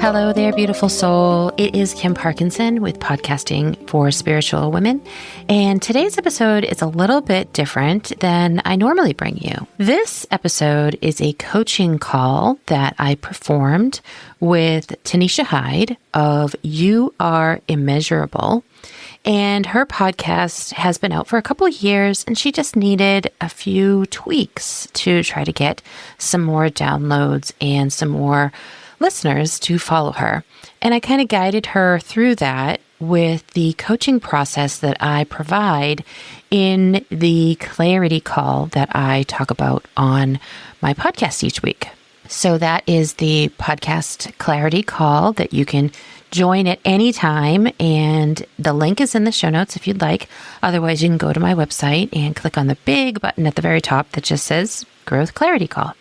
Hello there, beautiful soul. It is Kim Parkinson with Podcasting for Spiritual Women. And today's episode is a little bit different than I normally bring you. This episode is a coaching call that I performed with Tonesha Hyde of You Are Immeasurable. And her podcast has been out for a couple of years, and she just needed a few tweaks to try to get some more downloads and some more listeners to follow her. And I kind of guided her through that with the coaching process that I provide in the clarity call that I talk about on my podcast each week. So that is the podcast clarity call that you can join at any time. And the link is in the show notes if you'd like. Otherwise, you can go to my website and click on the big button at the very top that just says Growth Clarity Call.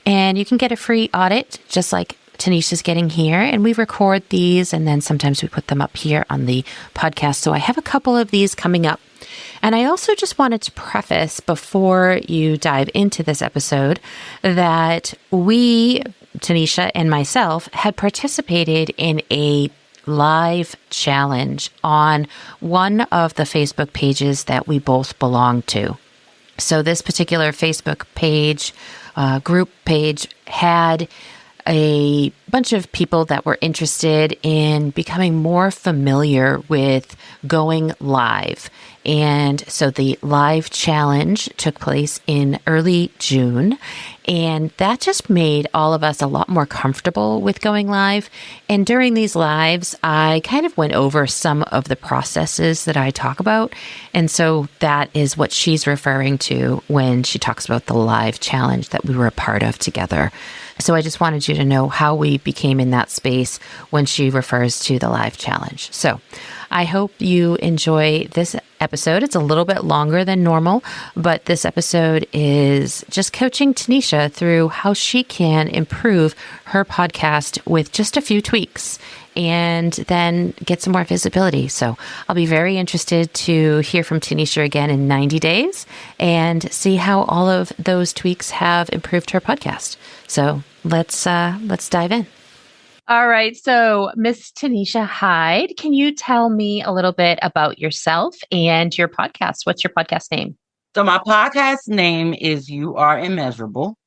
And you can get a free audit just like Tonesha's getting here, and we record these and then sometimes we put them up here on the podcast. So I have a couple of these coming up. And I also just wanted to preface before you dive into this episode that we, Tonesha and myself, had participated in a live challenge on one of the Facebook pages that we both belong to. So this particular Facebook page, group page, had a bunch of people that were interested in becoming more familiar with going live. And so the live challenge took place in early June, and that just made all of us a lot more comfortable with going live. And during these lives, I kind of went over some of the processes that I talk about. And so that is what she's referring to when she talks about the live challenge that we were a part of together. So I just wanted you to know how we became in that space when she refers to the live challenge. So I hope you enjoy this episode. It's a little bit longer than normal, but this episode is just coaching Tonesha through how she can improve her podcast with just a few tweaks and then get some more visibility. So I'll be very interested to hear from Tonesha again in 90 days and see how all of those tweaks have improved her podcast. So let's dive in. All right. So Miss Tonesha Hyde, can you tell me a little bit about yourself and your podcast? What's your podcast name? So my podcast name is You Are Immeasurable.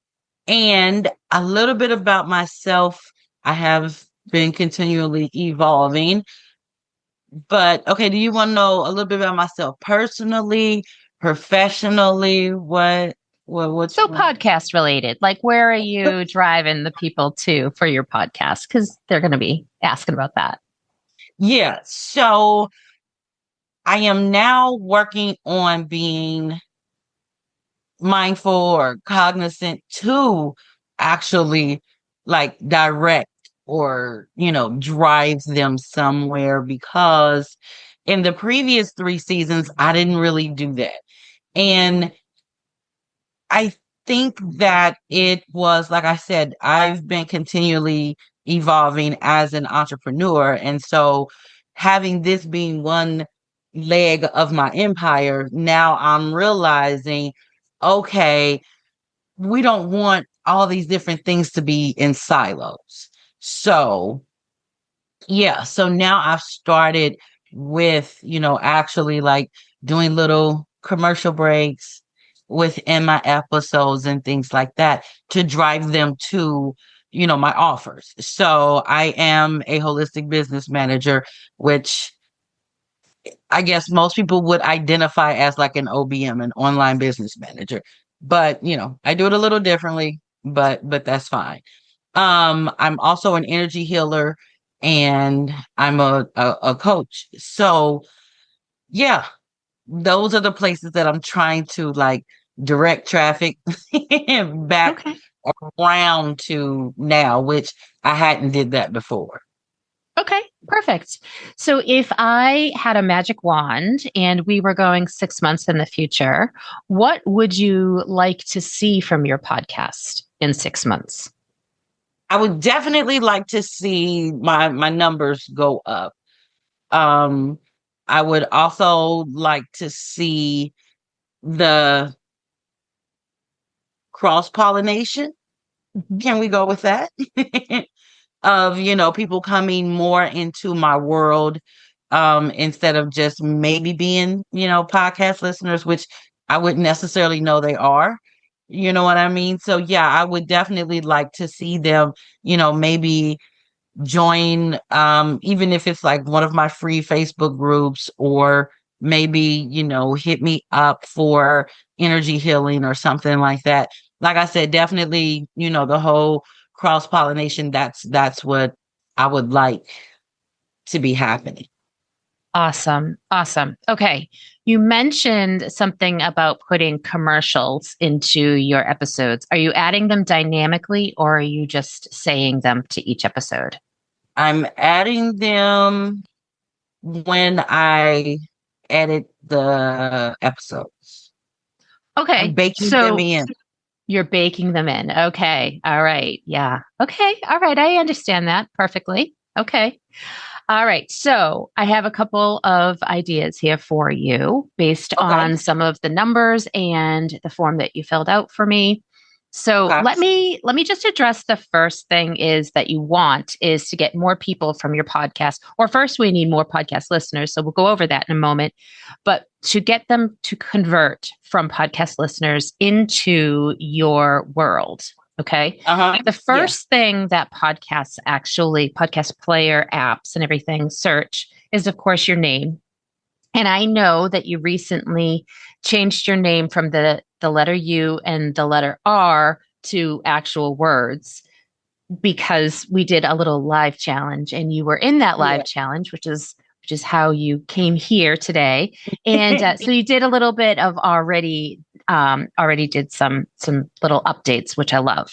And a little bit about myself. I have been continually evolving. But okay, do you want to know a little bit about myself personally, professionally? What's so podcast related? Like, where are you driving the people to for your podcast? Because they're going to be asking about that. Yeah. So I am now working on being mindful or cognizant to actually like direct or, drive them somewhere, because in the previous 3 seasons, I didn't really do that. And I think that it was, like I said, I've been continually evolving as an entrepreneur. And so having this being one leg of my empire, now I'm realizing, okay, we don't want all these different things to be in silos. So, yeah, so now I've started with, actually like doing little commercial breaks within my episodes and things like that to drive them to, my offers. So I am a holistic business manager, which I guess most people would identify as like an OBM, an online business manager. But, I do it a little differently, but that's fine. I'm also an energy healer and I'm a coach. So yeah, those are the places that I'm trying to like direct traffic back around to now, which I hadn't did that before. Okay, perfect. So if I had a magic wand and we were going 6 months in the future, what would you like to see from your podcast in 6 months? I would definitely like to see my numbers go up. I would also like to see the cross-pollination. Can we go with that? of, people coming more into my world, instead of just maybe being, podcast listeners, which I wouldn't necessarily know they are. You know what I mean? So yeah, I would definitely like to see them, maybe join, even if it's like one of my free Facebook groups, or maybe, hit me up for energy healing or something like that. Like I said, definitely, the whole cross pollination, that's what I would like to be happening. Awesome. Awesome. Okay. You mentioned something about putting commercials into your episodes. Are you adding them dynamically, or are you just saying them to each episode? I'm adding them when I edit the episodes. I'm Okay. baking them So in. you're baking them in. Okay. All right. Yeah. Okay. All right. I understand that perfectly. Okay. All right. So I have a couple of ideas here for you based Okay. on some of the numbers and the form that you filled out for me. So Okay. let me just address the first thing is that you want is to get more people from your podcast. Or first we need more podcast listeners. So we'll go over that in a moment. But to get them to convert from podcast listeners into your world. Okay. Uh-huh. The Yeah. first thing that podcasts actually, podcast player apps and everything search is, of course, your name. And I know that you recently changed your name from the letter U and the letter R to actual words because we did a little live challenge and you were in that live Yeah. challenge, which is how you came here today. And so you did a little bit of already did some little updates, which I love.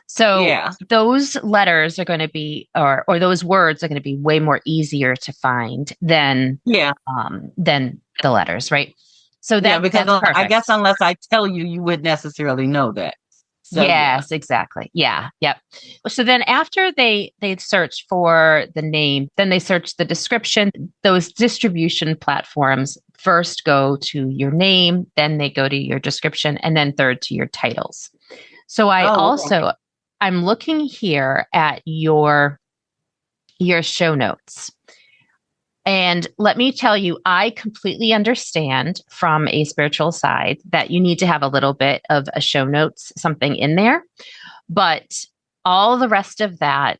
So Yeah. those letters are going to be, or those words are going to be way more easier to find Yeah. than the letters, right? So Yeah. Because that's I perfect. guess unless I tell you, you wouldn't necessarily know that. So yeah. Yes, exactly. Yeah, yep. So then after they search for the name, then they search the description. Those distribution platforms first go to your name, then they go to your description, and then third to your titles. So Oh, okay. I'm looking here at your show notes. And let me tell you, I completely understand from a spiritual side that you need to have a little bit of a show notes, something in there. But all the rest of that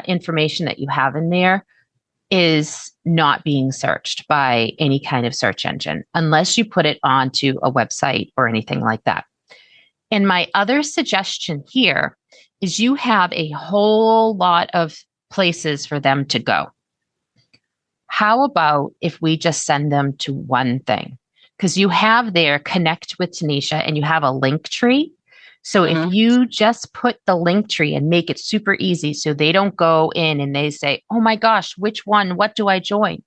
information that you have in there is not being searched by any kind of search engine unless you put it onto a website or anything like that. And my other suggestion here is you have a whole lot of places for them to go. How about if we just send them to one thing? Because you have there connect with Tonesha and you have a link tree. So if Mhm. you just put the link tree and make it super easy so they don't go in and they say, oh my gosh, which one? What do I join?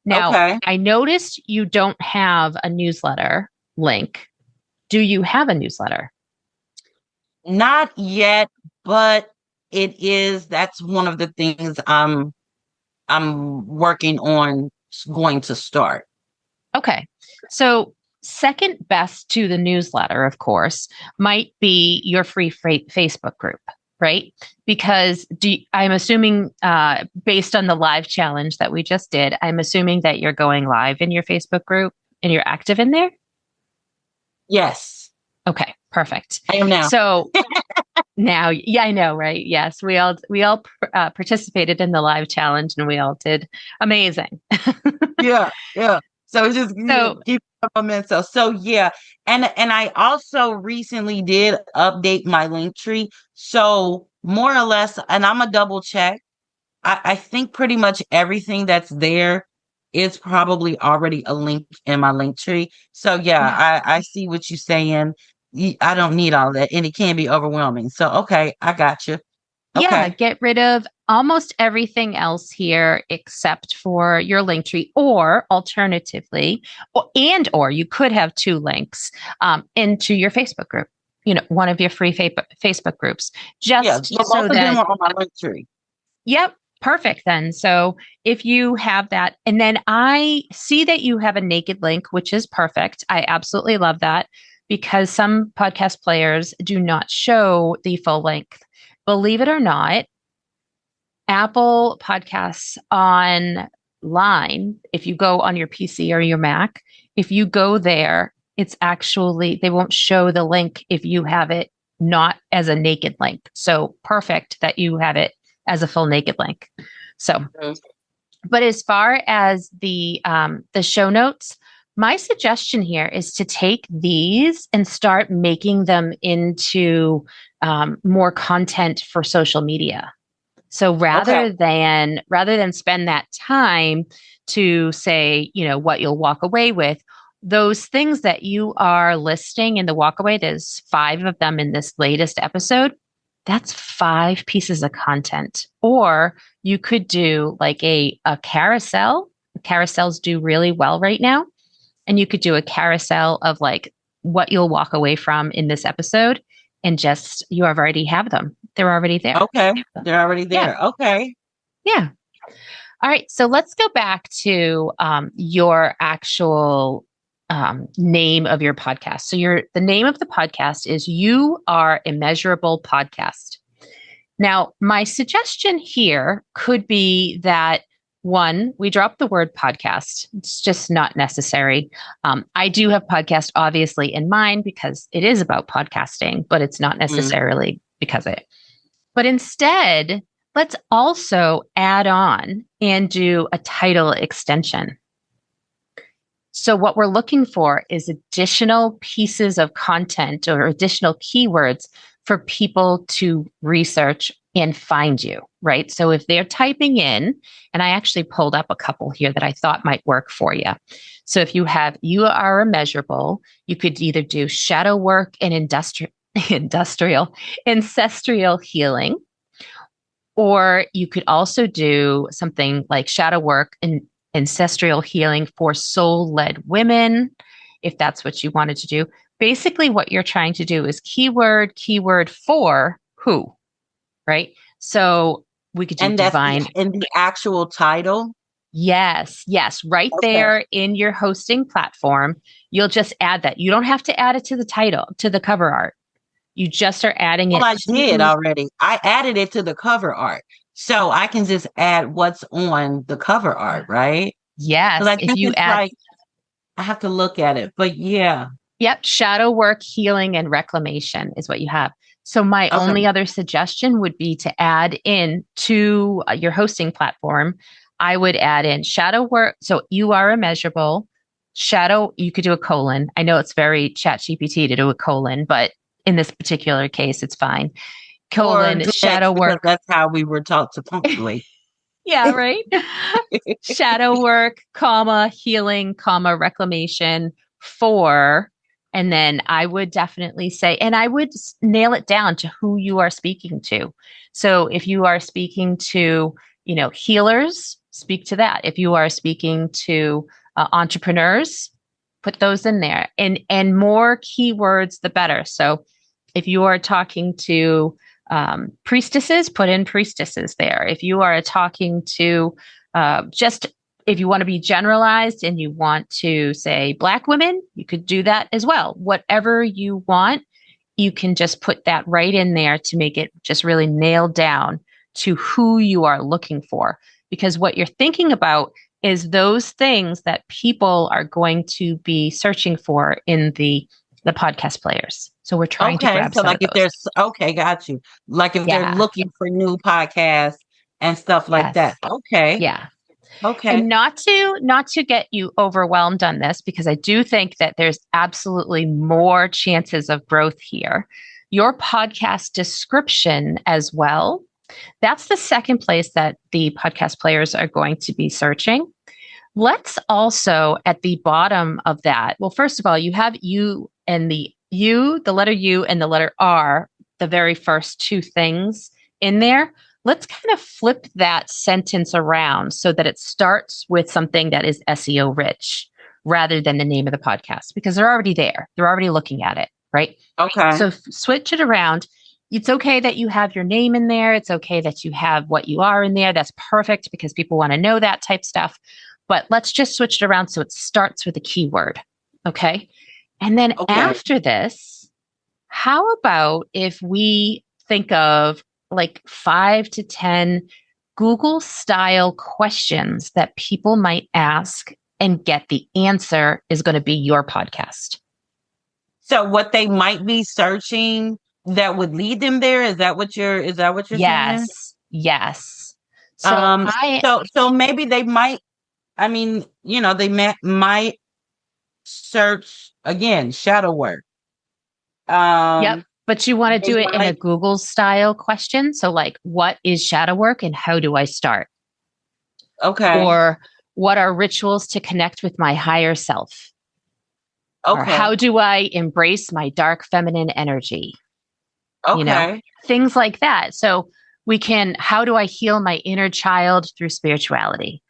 Now, Okay. I noticed you don't have a newsletter link. Do you have a newsletter? Not yet, but that's one of the things I'm working on going to start. Okay. So, second best to the newsletter, of course, might be your free Facebook group, right? Because I'm assuming, based on the live challenge that we just did, I'm assuming that you're going live in your Facebook group and you're active in there. Yes, Okay, perfect. I am now. So now, yeah, I know, right? Yes, we all participated in the live challenge and we all did amazing. Yeah, yeah. So it's just So keep up momentum. So yeah, and I also recently did update my link tree. So more or less, and I'm a double check. I think pretty much everything that's there is probably already a link in my link tree. So yeah, yeah, I see what you're saying. I don't need all that, and it can be overwhelming. So okay, I got you. yeah, Okay. get rid of almost everything else here except for your link tree, or alternatively, or you could have two links into your Facebook group. One of your free Facebook groups, Yeah, just but so both of them that. are on my link tree. Yep. Perfect then. So if you have that, and then I see that you have a naked link, which is perfect. I absolutely love that because some podcast players do not show the full length. Believe it or not, Apple Podcasts online, if you go on your PC or your Mac, if you go there, it's actually, they won't show the link if you have it not as a naked link. So perfect that you have it as a full naked link. So, but as far as the show notes, my suggestion here is to take these and start making them into more content for social media. So rather than spend that time to say, what you'll walk away with, those things that you are listing in the walkaway, there's 5 of them in this latest episode. That's 5 pieces of content. Or you could do like a carousel. Carousels do really well right now. And you could do a carousel of like what you'll walk away from in this episode, and just you already have them. They're already there. Okay. They're already there. Yeah. Okay. Yeah. All right. So let's go back to your actual name of your podcast. So the name of the podcast is You Are Immeasurable Podcast. Now, my suggestion here could be that, one, we drop the word podcast. It's just not necessary. I do have podcast obviously in mind because it is about podcasting, but it's not necessarily because of it. But instead, let's also add on and do a title extension. So what we're looking for is additional pieces of content or additional keywords for people to research and find you, right? So if they're typing in, and I actually pulled up a couple here that I thought might work for you. So if you have You Are Immeasurable, you could either do shadow work and ancestral healing, or you could also do something like shadow work and ancestral healing for soul-led women, if that's what you wanted to do. Basically, what you're trying to do is keyword for who, right? So we could do divine. In the actual title? Yes. Right there in your hosting platform, you'll just add that. You don't have to add it to the title, to the cover art. You just are adding it. Well, I did already. I added it to the cover art. So I can just add what's on the cover art, right? Yes. If you add, I have to look at it, but yeah. Yep. Shadow work, healing, and reclamation is what you have. So my only other suggestion would be to add in to your hosting platform. I would add in shadow work. So You Are Immeasurable. Shadow, you could do a colon. I know it's very ChatGPT to do a colon, but in this particular case, it's fine. Colon, shadow work. That's how we were taught to punctuate. Yeah, right. Shadow work, comma, healing, comma, reclamation for, and then I would definitely say, and I would nail it down to who you are speaking to. So if you are speaking to, healers, speak to that. If you are speaking to entrepreneurs, put those in there, and more keywords, the better. So if you are talking to priestesses, put in priestesses there. If you are talking to if you want to be generalized and you want to say Black women, you could do that as well. Whatever you want, you can just put that right in there to make it just really nailed down to who you are looking for. Because what you're thinking about is those things that people are going to be searching for in the podcast players. So we're trying to grab some of those. Got you. Like if they're looking for new podcasts and stuff like that. Okay. Yeah. Okay. And not to get you overwhelmed on this, because I do think that there's absolutely more chances of growth here. Your podcast description as well. That's the second place that the podcast players are going to be searching. Let's also at the bottom of that. Well, first of all, you have you and the letter U and the letter R, the very first 2 things in there. Let's kind of flip that sentence around so that it starts with something that is SEO rich rather than the name of the podcast, because they're already there. They're already looking at it, right? Okay. So switch it around. It's okay that you have your name in there. It's okay that you have what you are in there. That's perfect because people want to know that type stuff. But let's just switch it around so it starts with a keyword. Okay. And then after this, how about if we think of like 5 to 10 Google style questions that people might ask and get the answer is going to be your podcast. So what they might be searching that would lead them there, is that what you're saying? Yes. So maybe they might, I mean, they might search again, shadow work. Yep. But you want to do it in a might, Google style question. So like, what is shadow work and how do I start? okay. Or what are rituals to connect with my higher self? Or Okay. how do I embrace my dark feminine energy? Okay. Things like that. So how do I heal my inner child through spirituality?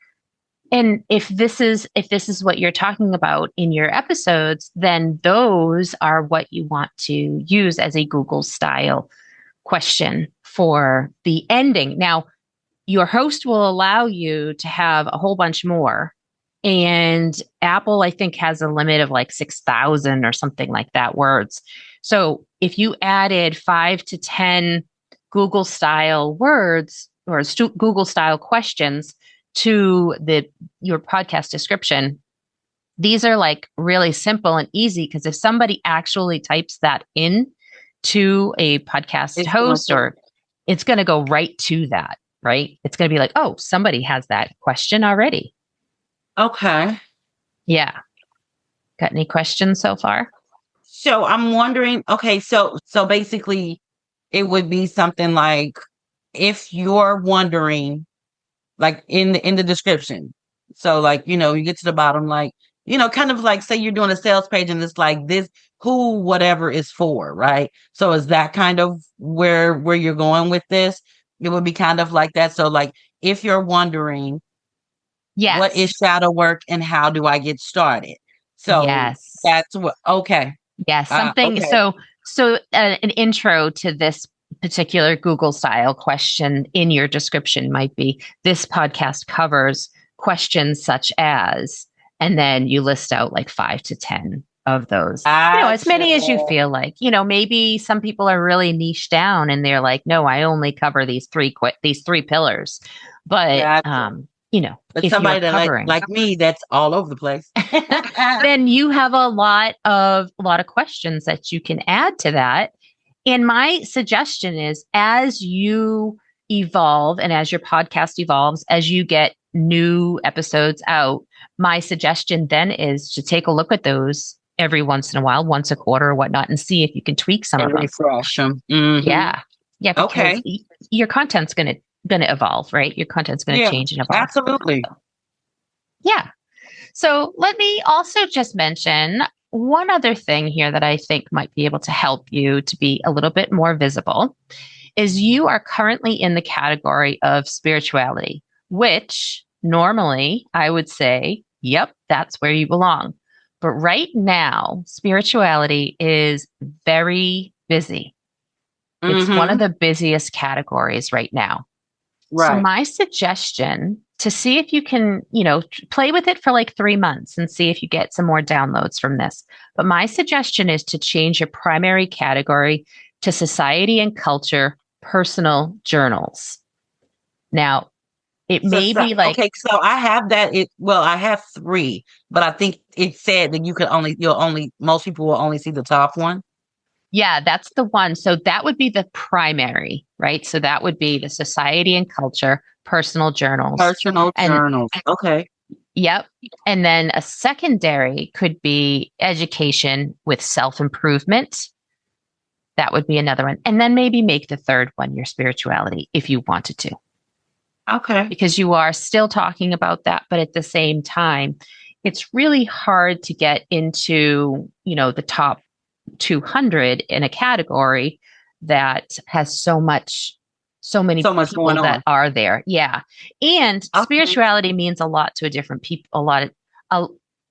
And if this is what you're talking about in your episodes, then those are what you want to use as a Google style question for the ending. Now, your host will allow you to have a whole bunch more. And Apple, I think, has a limit of like 6,000 or something like that words. So if you added 5 to 10 Google style words or Google style questions to your podcast description, these are like really simple and easy, because if somebody actually types that in to a podcast host, or it's going to go right to that, right? It's going to be like, oh, somebody has that question already. Okay. Yeah. Got any questions so far? So I'm wondering, okay, so basically it would be something like, if you're wondering, like in the description. So like, you get to the bottom, like, kind of like, say you're doing a sales page and it's like this, who whatever is for, right? So is that kind of where you're going with this? It would be kind of like that. So like, if you're wondering, yes, what is shadow work and how do I get started? So yes, that's what, okay. Yes, something. Okay. So an intro to this particular Google style question in your description might be, this podcast covers questions such as, and then you list out like 5 to 10 of those, as many as you feel like. Maybe some people are really niche down and they're like, no, I only cover these three pillars. But but if somebody you're that like me, that's all over the place, then you have a lot of questions that you can add to that. And my suggestion is, as you evolve and as your podcast evolves, as you get new episodes out, my suggestion then is to take a look at those every once in a while, once a quarter or whatnot, and see if you can tweak some of them. Refresh them. Mm-hmm. Yeah. Because okay. Your content's going to evolve, right? Your content's going to change and evolve. Absolutely. Yeah. So let me also just mention one other thing here that I think might be able to help you to be a little bit more visible is you are currently in the category of spirituality, which normally I would say, yep, that's where you belong. But right now, spirituality is very busy. It's one of the busiest categories right now. Right. So my suggestion, to see if you can, play with it for like 3 months and see if you get some more downloads from this. But my suggestion is to change your primary category to society and culture, personal journals. Now, it may be like, okay, so I have that. I have 3, but I think it said that most people will only see the top one. Yeah, that's the one. So that would be the primary, right? So that would be the society and culture, personal journals. Okay. Yep. And then a secondary could be education with self-improvement. That would be another one. And then maybe make the third one your spirituality if you wanted to. Okay. Because you are still talking about that, but at the same time, it's really hard to get into, the top 200 in a category that has so many people going on that are there. Yeah. And spirituality means a lot to different people,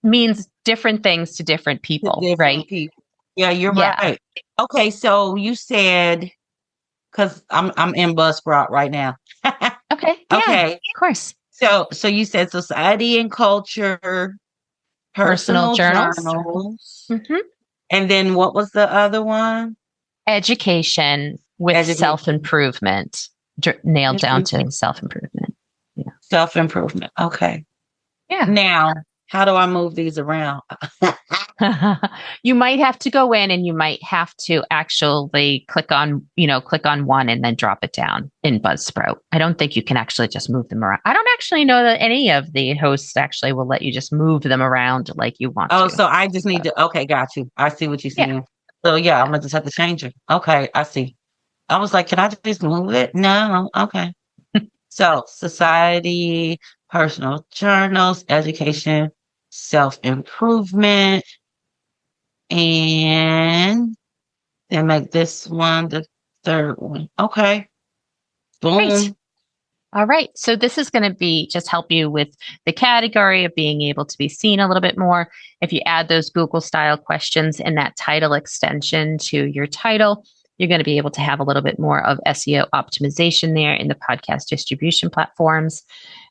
means different things to different people, right? People. Yeah, you're right. Okay. So you said, cause I'm in Buzzsprout right now. Okay. Yeah, okay. Of course. So you said society and culture, personal journals. Mm-hmm. And then what was the other one? Education with self-improvement, nailed down to self-improvement. Self-improvement. Okay. Yeah. Now, how do I move these around? You might have to go in and you might have to actually click on one and then drop it down in Buzzsprout. I don't think you can actually just move them around. I don't actually know that any of the hosts actually will let you just move them around like you want Oh, to. so I just need to, okay, got you. I see what you're Yeah. saying. So yeah, I'm gonna just have to change it. Okay, I see. I was like, can I just move it? No, okay. So society, personal journals, education, self-improvement, and then make this one the third one. Okay. Great. Boom. All right. So this is going to be just help you with the category of being able to be seen a little bit more. If you add those Google style questions in that title extension to your title, you're going to be able to have a little bit more of SEO optimization there in the podcast distribution platforms.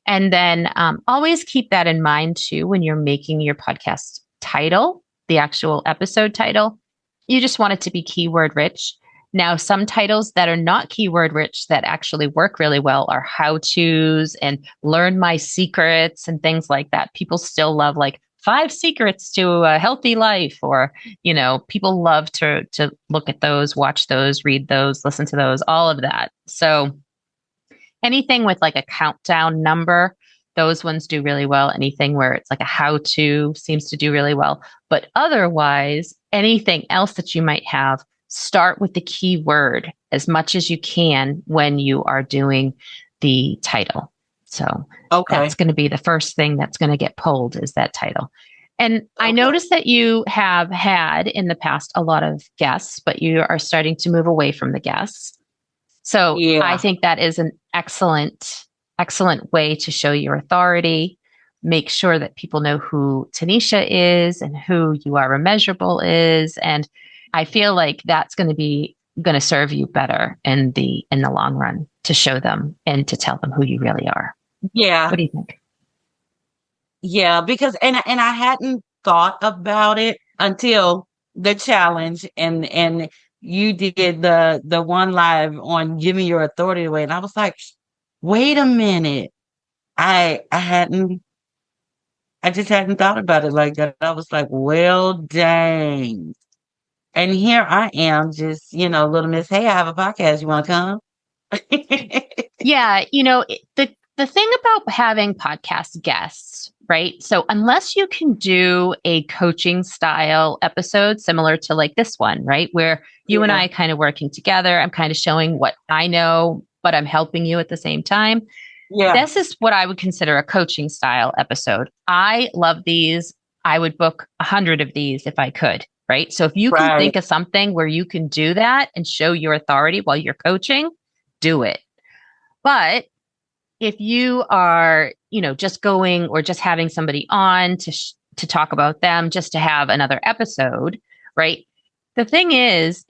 And then always keep that in mind too when you're making your podcast title, the actual episode title. You just want it to be keyword rich. Now, some titles that are not keyword rich that actually work really well are how to's and learn my secrets and things like that. People still love like 5 secrets to a healthy life, or, people love to look at those, watch those, read those, listen to those, all of that. So anything with like a countdown number, those ones do really well. Anything where it's like a how to seems to do really well. But otherwise, anything else that you might have, start with the keyword as much as you can when you are doing the title. So Okay. that's going to be the first thing that's going to get pulled is that title. And I noticed that you have had in the past a lot of guests, but you are starting to move away from the guests. So Yeah. I think that is an excellent, excellent way to show your authority. Make sure that people know who Tonesha is and who You Are Immeasurable is. And I feel like that's going to serve you better in the long run, to show them and to tell them who you really are. Yeah. What do you think? Yeah, because and I hadn't thought about it until the challenge, and you did the one live on giving your authority away, and I was like, wait a minute. I just hadn't thought about it like that. I was like, well, dang. And here I am, just, little miss, hey, I have a podcast. You want to come? Yeah, the thing about having podcast guests, right? So unless you can do a coaching style episode similar to like this one, right? Where you and I kind of working together, I'm kind of showing what I know, but I'm helping you at the same time. Yeah. This is what I would consider a coaching style episode. I love these. I would book 100 of these if I could, right? So if you can think of something where you can do that and show your authority while you're coaching, do it. But if you are, just going or just having somebody on to talk about them, just to have another episode, right? The thing is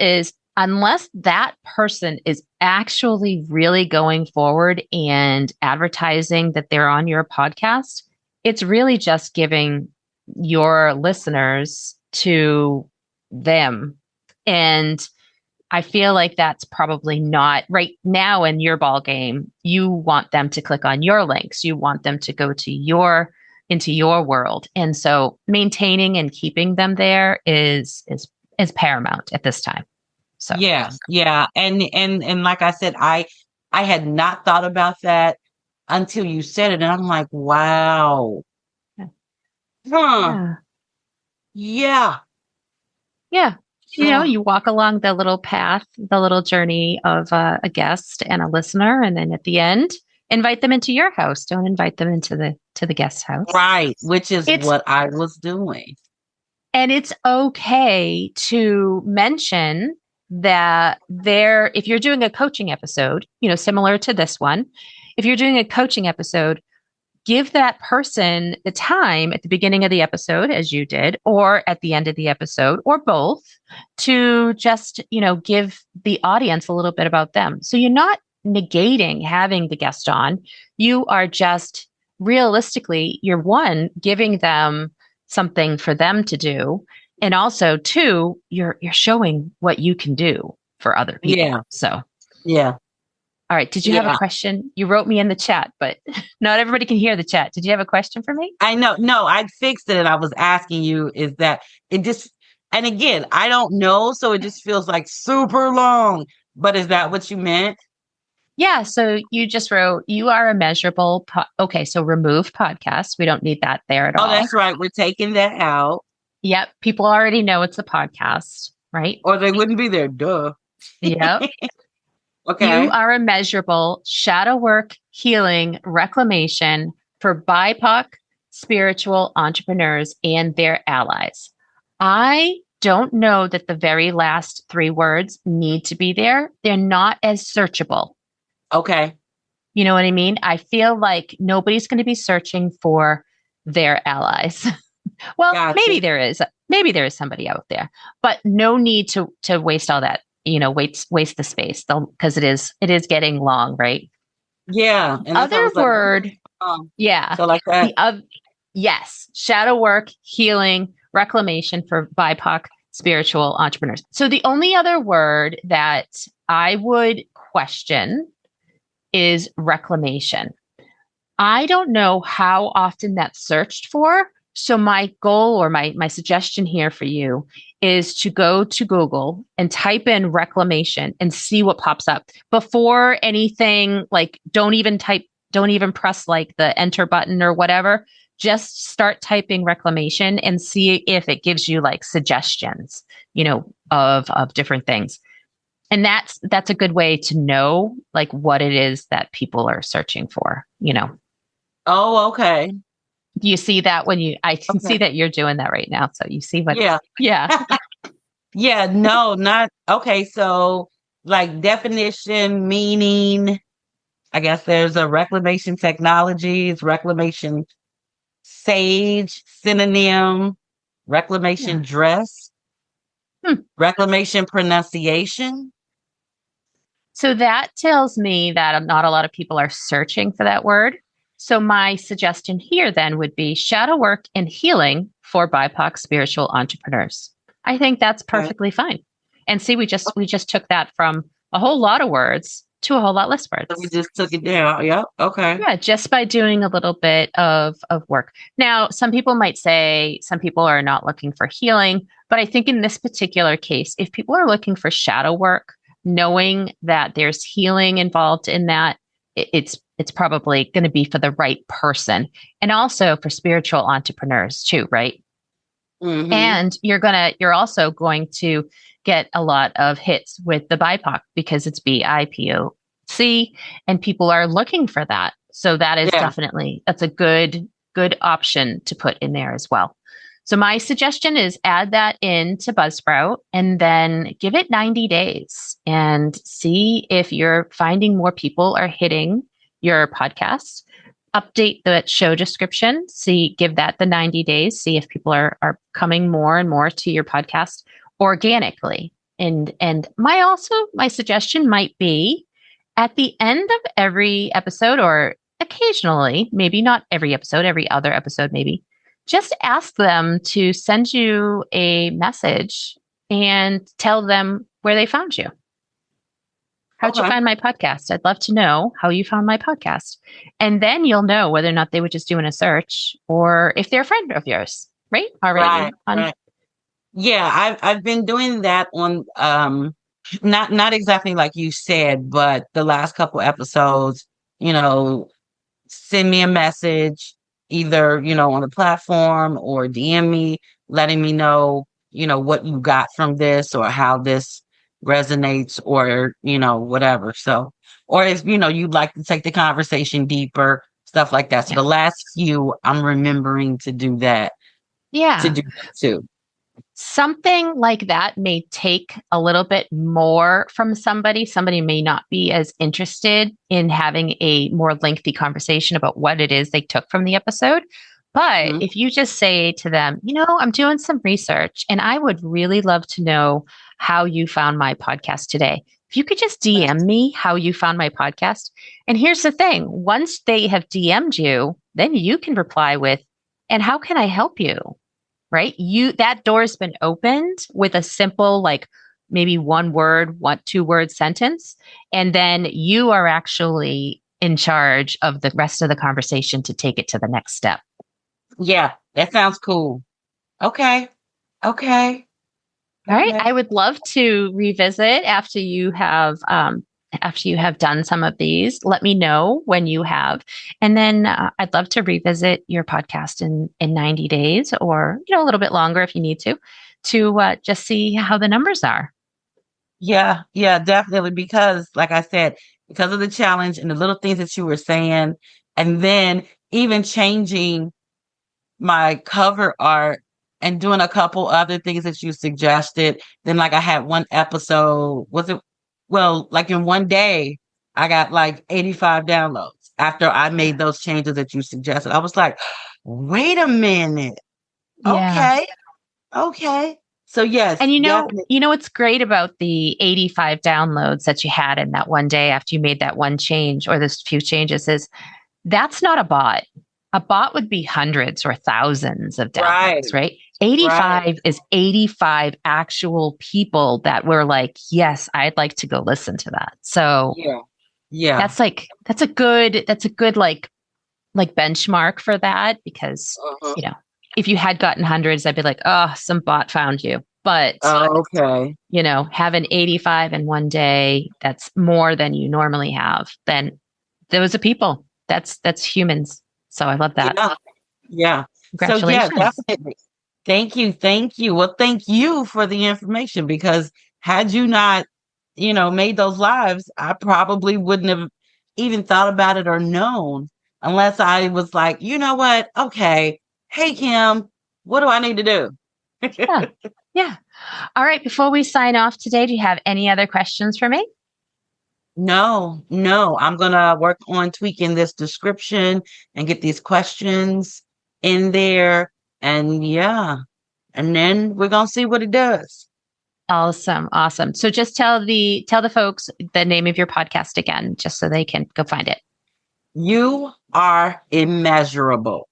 unless that person is actually really going forward and advertising that they're on your podcast, it's really just giving your listeners to them. And I feel like that's probably not right now in your ball game. You want them to click on your links. You want them to go to into your world. And so maintaining and keeping them there is paramount at this time. So yeah. And like I said, I had not thought about that until you said it. And I'm like, wow. Huh. Yeah. Yeah. You walk along the little path, the little journey of a guest and a listener. And then at the end, invite them into your house. Don't invite them into the guest's house. Right. Which is what I was doing. And it's okay to mention that if you're doing a coaching episode, similar to this one, if you're doing a coaching episode, give that person the time at the beginning of the episode, as you did, or at the end of the episode, or both, to just, give the audience a little bit about them. So you're not negating having the guest on. You are just realistically, you're giving them something for them to do. And also, 2, you're showing what you can do for other people. Yeah. So, yeah. All right. Did you have a question? You wrote me in the chat, but not everybody can hear the chat. Did you have a question for me? I know. No, I fixed it and I was asking you, is that it just, and again, I don't know. So it just feels like super long. But is that what you meant? Yeah. So you just wrote, you are a measurable. Okay. So remove podcast. We don't need that there at all. Oh, that's right. We're taking that out. Yep. People already know it's a podcast, right? Or they wouldn't be there. Duh. Yep. Okay. You are a measurable shadow work, healing, reclamation for BIPOC spiritual entrepreneurs and their allies. I don't know that the very last three words need to be there. They're not as searchable. Okay. You know what I mean? I feel like nobody's going to be searching for their allies. Well, Gotcha. maybe there is. Maybe there is somebody out there, but no need to waste all that. Waste the space because it is getting long, right? Yeah. And other word, yeah. So like that. Yes, shadow work, healing, reclamation for BIPOC spiritual entrepreneurs. So the only other word that I would question is reclamation. I don't know how often that's searched for. So my goal or my suggestion here for you is to go to Google and type in reclamation and see what pops up before anything. Like don't even press like the enter button or whatever. Just start typing reclamation and see if it gives you like suggestions, of different things. And that's a good way to know like what it is that people are searching for, Oh, okay. You see that I can see that you're doing that right now. So you see what, yeah. Yeah, no, not, okay. So like definition, meaning, I guess there's a reclamation technologies, reclamation sage, synonym, reclamation dress, reclamation pronunciation. So that tells me that not a lot of people are searching for that word. So my suggestion here then would be shadow work and healing for BIPOC spiritual entrepreneurs. I think that's perfectly fine. And see, we just took that from a whole lot of words to a whole lot less words. So we just took it down. Yep. Okay. Yeah, just by doing a little bit of work. Now, some people might say some people are not looking for healing, but I think in this particular case, if people are looking for shadow work, knowing that there's healing involved in that, it's probably going to be for the right person, and also for spiritual entrepreneurs too, right? Mm-hmm. And you're also going to get a lot of hits with the BIPOC because it's BIPOC, and people are looking for that. So that is that's a good option to put in there as well. So my suggestion is add that into Buzzsprout and then give it 90 days and see if you're finding more people are hitting your podcast. Update the show description. Give that the 90 days. See if people are coming more and more to your podcast organically. And my suggestion might be at the end of every episode, or occasionally, maybe not every episode, every other episode, maybe, just ask them to send you a message and tell them where they found you. How'd you find my podcast? I'd love to know how you found my podcast. And then you'll know whether or not they were just doing a search or if they're a friend of yours, right? Already. Right. Yeah, I've been doing that on not exactly like you said, but the last couple episodes, send me a message either, on the platform or DM me, letting me know, what you got from this or how this resonates or, whatever. So, or if, you'd like to take the conversation deeper, stuff like that. So the last few, I'm remembering to do that. Yeah. To do that too. Something like that may take a little bit more from somebody. Somebody may not be as interested in having a more lengthy conversation about what it is they took from the episode. But if you just say to them, I'm doing some research and I would really love to know how you found my podcast today. If you could just DM me how you found my podcast. And here's the thing. Once they have DM'd you, then you can reply with, and how can I help you? Right? That door's been opened with a simple, like, maybe one word, 2 word sentence. And then you are actually in charge of the rest of the conversation to take it to the next step. Yeah, that sounds cool. Okay. Okay. All right. I would love to revisit after you have done some of these. Let me know when you have, and then I'd love to revisit your podcast in 90 days, or a little bit longer if you need to just see how the numbers are. Yeah, definitely. Because, like I said, because of the challenge and the little things that you were saying, and then even changing my cover art and doing a couple other things that you suggested. Then, like, I had one episode, like in one day, I got like 85 downloads after I made those changes that you suggested. I was like, wait a minute. Yeah. Okay. So yes, And definitely. what's great about the 85 downloads that you had in that one day after you made that one change or those few changes is that's not a bot. A bot would be hundreds or thousands of downloads, right? 85 is 85 actual people that were like, yes, I'd like to go listen to that. So yeah, that's a good like benchmark for that, because if you had gotten hundreds, I'd be like, oh, some bot found you. But okay. having 85 in one day, that's more than you normally have. Then those are people. That's humans. So I love that. Yeah. Congratulations. So yeah, definitely. Thank you. Well, thank you for the information, because had you not, made those lives, I probably wouldn't have even thought about it or known, unless I was like, you know what? Okay. Hey, Kim, what do I need to do? Yeah. All right. Before we sign off today, do you have any other questions for me? No. I'm going to work on tweaking this description and get these questions in there. And and then we're going to see what it does. Awesome. So just tell the folks the name of your podcast again, just so they can go find it. You Are Immeasurable.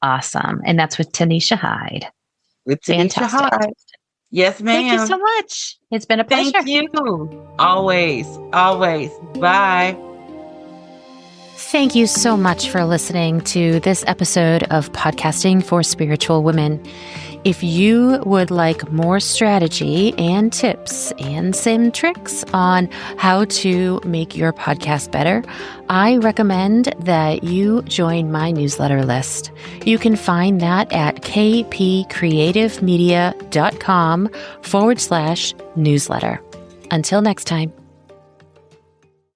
Awesome. And that's with Tonesha Hyde. With Tonesha Hyde. Yes, ma'am. Thank you so much. It's been a pleasure. Thank you. Always. Bye. Thank you so much for listening to this episode of Podcasting for Spiritual Women. If you would like more strategy and tips and some tricks on how to make your podcast better, I recommend that you join my newsletter list. You can find that at kpcreativemedia.com/newsletter. Until next time.